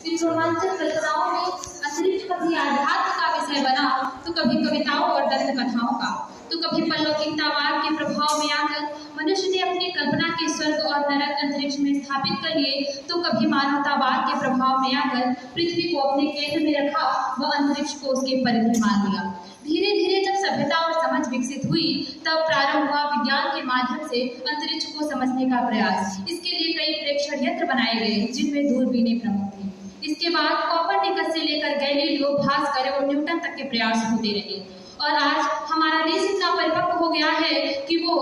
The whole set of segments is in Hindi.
इन रोमांचक कल्पनाओं में अंतरिक्ष कभी आध्यात्म का विषय बना, तो कभी कविताओं और दंत कथाओं का, तो कभी पल्लवकिंतावाद के प्रभाव में आकर मनुष्य ने अपनी कल्पना के स्वर्ग और नरक अंतरिक्ष में स्थापित कर लिए, तो कभी मानवतावाद के प्रभाव में आकर पृथ्वी को अपने केंद्र में रखा व अंतरिक्ष को उसके परिधि मान लिया। धीरे धीरे जब सभ्यता और समझ विकसित हुई, तब प्रारंभ हुआ विज्ञान के माध्यम से अंतरिक्ष को समझने का प्रयास। इसके लिए कई प्रेक्षण यंत्र बनाए गए, जिनमें दूरबीनें प्रमुख थी। इसके बाद कोपरनिकस से लेकर गैलीलियो, भास्कर और न्यूटन तक के प्रयास होते रहे, और आज हमारा देश इतना परिपक्व हो गया है कि वो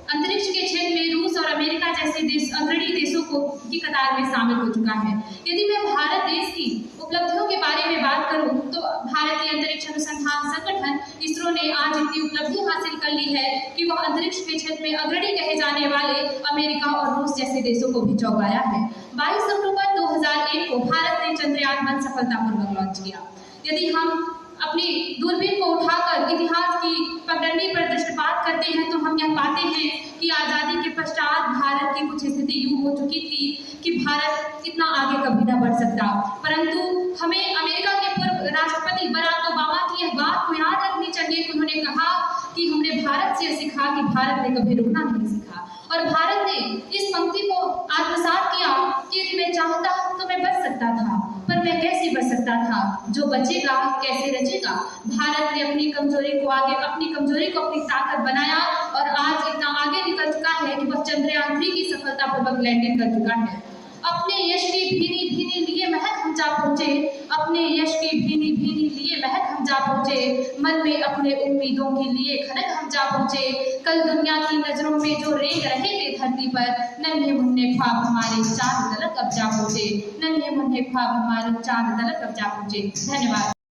अंतरिक्ष के क्षेत्र में रूस और अमेरिका जैसे देश अग्रणी देशों की कतार में शामिल हो चुका है। यदि मैं भारत देश की उपलब्धियों के बारे में बात करूं, तो भारतीय अंतरिक्ष अनुसंधान संगठन इसरो ने आज इतनी उपलब्धि हासिल कर ली है कि वह अंतरिक्ष के क्षेत्र में अग्रणी कहे जाने वाले अमेरिका और रूस जैसे देशों को भी चौंकाया है। 22 अक्टूबर 2001 को भारत ने चंद्रयान-1 सफलतापूर्वक लॉन्च किया। यदि हम अपनी दूरबीन को उठाकर इतिहास की पगडंडी पर दृष्टिपात करते हैं, तो हम यह पाते हैं कि आजादी के पश्चात भारत की कुछ स्थिति यूं हो चुकी थी कि भारत इतना आगे कभी न बढ़ सकता। परंतु हमें अमेरिका के पूर्व राष्ट्रपति बराक ओबामा की यह बात को याद रखनी चाहिए कि उन्होंने कहा कि हमने भारत से सीखा कि भारत ने कभी रुकना नहीं सीखा, और भारत ने इस पंक्ति को आत्मसात किया कि यदि मैं चाहता तो मैं बच सकता था, पर मैं कैसे बच सकता था, जो बचेगा कैसे रचेगा। भारत ने अपनी कमजोरी को अपनी ताकत बनाया, और आज इतना आगे निकल चुका है कि वह चंद्रयान-3 की सफलतापूर्वक लैंडिंग कर चुका है। अपने यश की भीनी भीनी लिए महक हम जा पहुंचे, अपने यश की भीनी भीनी लिए महक हम जा पहुंचे, मन में अपने उम्मीदों के लिए खनक हम जा पहुंचे। कल दुनिया की नजरों में जो रेंग रहे थे धरती पर, नन्हे मुन्ने ख्वाब हमारे चांद तलक अब जा पहुंचे, नन्हे मुन्ने ख्वाब हमारे चांद तलक अब जा पहुंचे। धन्यवाद।